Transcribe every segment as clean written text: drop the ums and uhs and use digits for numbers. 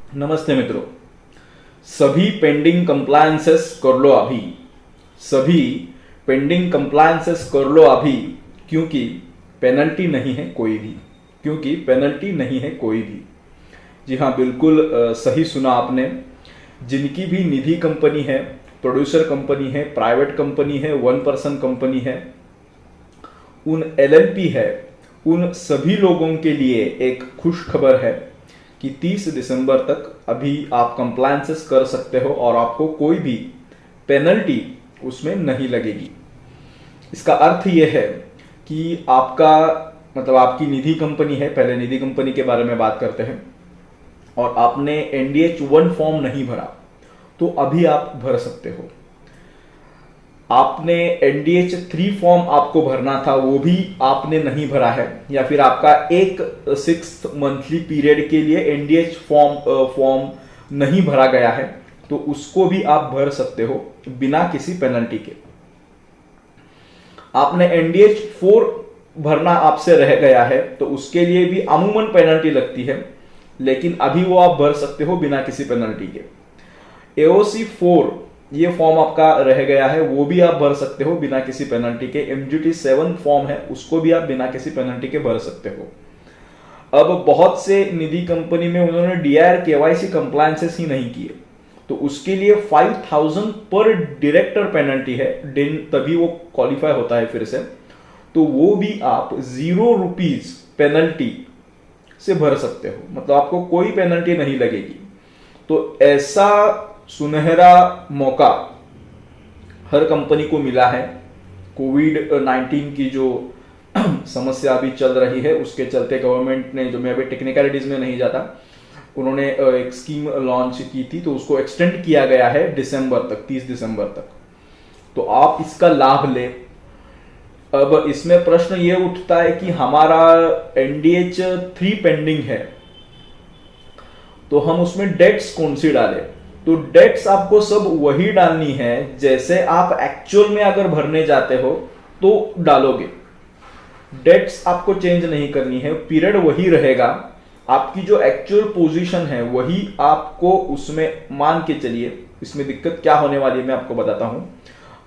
नमस्ते मित्रों। सभी पेंडिंग कंप्लायंसेस कर लो अभी। सभी पेंडिंग कंप्लायंसेस कर लो अभी, क्योंकि पेनल्टी नहीं है कोई भी। क्योंकि पेनल्टी नहीं है कोई भी। जी हाँ, बिल्कुल सही सुना आपने। जिनकी भी निधि कंपनी है, प्रोड्यूसर कंपनी है, प्राइवेट कंपनी है, वन पर्सन कंपनी है, उन एलएलपी है, उन सभी लोगों के लिए एक खुश खबर है कि 30 दिसंबर तक अभी आप कंप्लायंसेस कर सकते हो और आपको कोई भी पेनल्टी उसमें नहीं लगेगी। इसका अर्थ यह है कि आपका मतलब आपकी निधि कंपनी है, पहले निधि कंपनी के बारे में बात करते हैं, और आपने NDH1 फॉर्म नहीं भरा तो अभी आप भर सकते हो। आपने NDH3 फॉर्म आपको भरना था, वो भी आपने नहीं भरा है, या फिर आपका एक 6 मंथली पीरियड के लिए NDH फॉर्म नहीं भरा गया है, तो उसको भी आप भर सकते हो बिना किसी पेनल्टी के। आपने NDH4 भरना आपसे रह गया है तो उसके लिए भी अमूमन पेनल्टी लगती है, लेकिन अभी वो आप भर सकते हो बिना किसी पेनल्टी के। AOC4 ये फॉर्म आपका रह गया है, वो भी आप भर सकते हो बिना किसी पेनल्टी के। MGT7 फॉर्म है, उसको भी आप बिना किसी पेनल्टी के भर सकते हो। अब बहुत से निधि कंपनी में उन्होंने DIR KYC कंप्लायंसेस ही नहीं किए, तो उसके लिए 5000 पर डायरेक्टर पेनल्टी है, तभी वो क्वालिफाई होता है फिर से। तो वो भी आप ₹0 पेनल्टी से भर सकते हो, मतलब आपको कोई पेनल्टी नहीं लगेगी। तो ऐसा सुनहरा मौका हर कंपनी को मिला है। कोविड-19 की जो समस्या अभी चल रही है उसके चलते गवर्नमेंट ने, जो मैं अभी टेक्निकलिटीज में नहीं जाता, उन्होंने एक स्कीम लॉन्च की थी, तो उसको एक्सटेंड किया गया है दिसंबर तक, 30 दिसंबर तक। तो आप इसका लाभ ले। अब इसमें प्रश्न ये उठता है कि हमारा NDH3 पेंडिंग है, तो हम उसमें डेट्स कौन सी डालें? तो डेट्स आपको सब वही डालनी है जैसे आप एक्चुअल में अगर भरने जाते हो तो डालोगे। डेट्स आपको चेंज नहीं करनी है, पीरियड वही रहेगा, आपकी जो एक्चुअल पोजीशन है वही आपको उसमें मान के चलिए। इसमें दिक्कत क्या होने वाली है मैं आपको बताता हूं।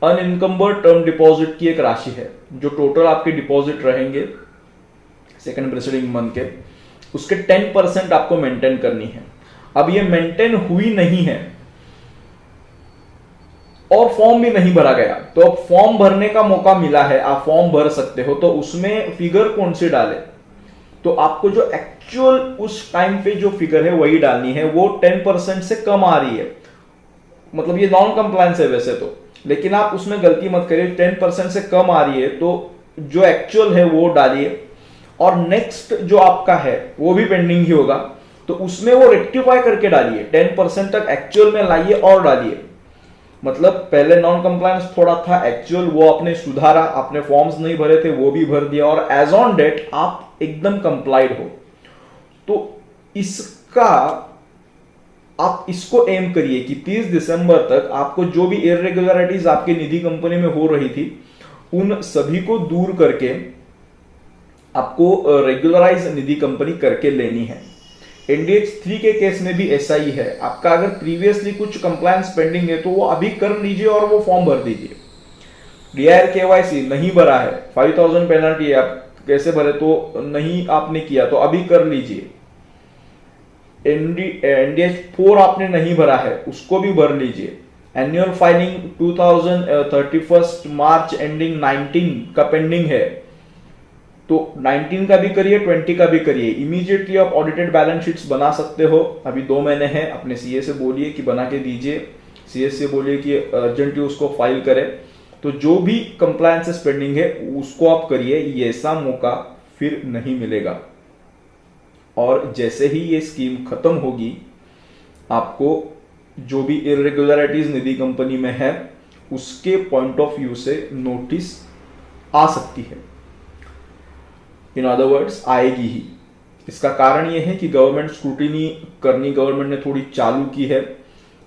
अनइनकम्बर्ड टर्म डिपॉजिट की एक राशि है, जो टोटल आपके डिपॉजिट रहेंगे सेकंड प्रेसिडिंग मंथ के, उसके 10% आपको मेंटेन करनी है। अब ये मेंटेन हुई नहीं है और फॉर्म भी नहीं भरा गया, तो अब फॉर्म भरने का मौका मिला है, आप फॉर्म भर सकते हो। तो उसमें फिगर कौन सी डाले? तो आपको जो एक्चुअल उस टाइम पे जो फिगर है वही डालनी है। वो 10% से कम आ रही है, मतलब ये नॉन कंप्लायंस है वैसे तो, लेकिन आप उसमें गलती मत करिए। 10% से कम आ रही है तो जो एक्चुअल है वो डालिए, और नेक्स्ट जो आपका है वो भी पेंडिंग ही होगा, तो उसमें वो रेक्टिफाई करके डालिए, 10% तक एक्चुअल में लाइए और डालिए। मतलब पहले नॉन कंप्लायंस थोड़ा था, एक्चुअल वो आपने सुधारा, आपने फॉर्म्स नहीं भरे थे वो भी भर दिया, और एज ऑन डेट आप एकदम कंप्लाइड हो। तो इसका आप इसको एम करिए कि 30 दिसंबर तक आपको जो भी इरेगुलरिटीज आपकी निधि कंपनी में हो रही थी उन सभी को दूर करके आपको रेगुलराइज निधि कंपनी करके लेनी है। NDH3 के केस में भी ऐसा ही है। आपका अगर प्रीवियसली कुछ कंप्लायंस पेंडिंग है तो वो अभी कर लीजिए और वो फॉर्म भर दीजिए। DIR KYC नहीं भरा है, 5000 पेनल्टी है, आप कैसे भरे? तो नहीं आपने किया तो अभी कर लीजिए। NDH4 आपने नहीं भरा है, उसको भी भर लीजिए। एनुअल फाइलिंग 2031 मार्च एंडिंग 19 का पेंडिंग है, तो 19 का भी करिए, 20 का भी करिए। इमीडिएटली आप ऑडिटेड बैलेंस शीट्स बना सकते हो। अभी 2 महीने हैं, अपने CA से बोलिए कि बना के दीजिए, CS से बोलिए कि अर्जेंटली उसको फाइल करें। तो जो भी कंप्लायंसेस पेंडिंग है उसको आप करिए, ये ऐसा मौका फिर नहीं मिलेगा। और जैसे ही ये स्कीम खत्म होगी, आपको जो भी इरेगुलरिटीज निधि कंपनी में है उसके पॉइंट ऑफ व्यू से नोटिस आ सकती है। इन अदर वर्ड्स आएगी ही। इसका कारण यह है कि गवर्नमेंट स्क्रूटिनी करनी गवर्नमेंट ने थोड़ी चालू की है,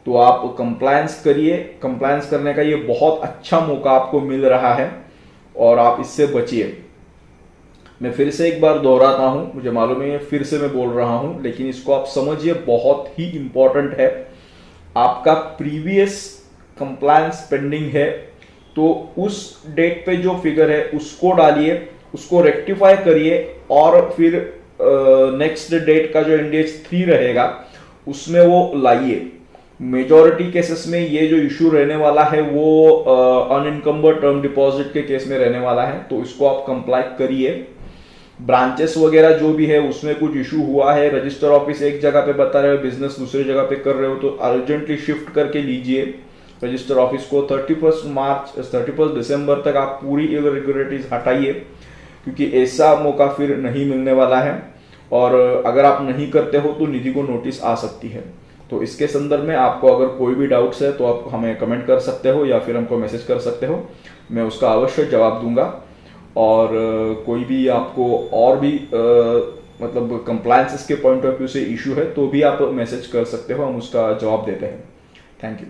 तो आप कंप्लायंस करिए। कंप्लायंस करने का ये बहुत अच्छा मौका आपको मिल रहा है और आप इससे बचिए। मैं फिर से एक बार दोहराता हूं, मुझे मालूम है फिर से मैं बोल रहा हूं, लेकिन इसको आप समझिए, बहुत ही इंपॉर्टेंट है। आपका प्रीवियस कंप्लायंस पेंडिंग है तो उस डेट पे जो फिगर है उसको डालिए, उसको रेक्टिफाई करिए और फिर नेक्स्ट डेट का जो इंडेक्स 3 रहेगा उसमें वो लाइए। मेजॉरिटी केसेस में ये जो इशू रहने वाला है वो अनइनकम्बर्ड टर्म डिपॉजिट के केस में रहने वाला है, तो इसको आप कंप्लाई करिए। ब्रांचेस वगैरह जो भी है उसमें कुछ इशू हुआ है, रजिस्टर ऑफिस एक जगह पे बता रहे हो, बिजनेस दूसरी जगह पे कर रहे हो, तो अर्जेंटली शिफ्ट करके लीजिए रजिस्टर ऑफिस को। 31 दिसंबर तक आप पूरी इरेगुलरिटीज हटाइए, क्योंकि ऐसा मौका फिर नहीं मिलने वाला है, और अगर आप नहीं करते हो तो निधि को नोटिस आ सकती है। तो इसके संदर्भ में आपको अगर कोई भी डाउट्स है तो आप हमें कमेंट कर सकते हो या फिर हमको मैसेज कर सकते हो, मैं उसका अवश्य जवाब दूंगा। और कोई भी आपको और भी मतलब कंप्लायंसेस के पॉइंट ऑफ व्यू से इशू है तो भी आप मैसेज कर सकते हो, हम उसका जवाब देते हैं। Thank you.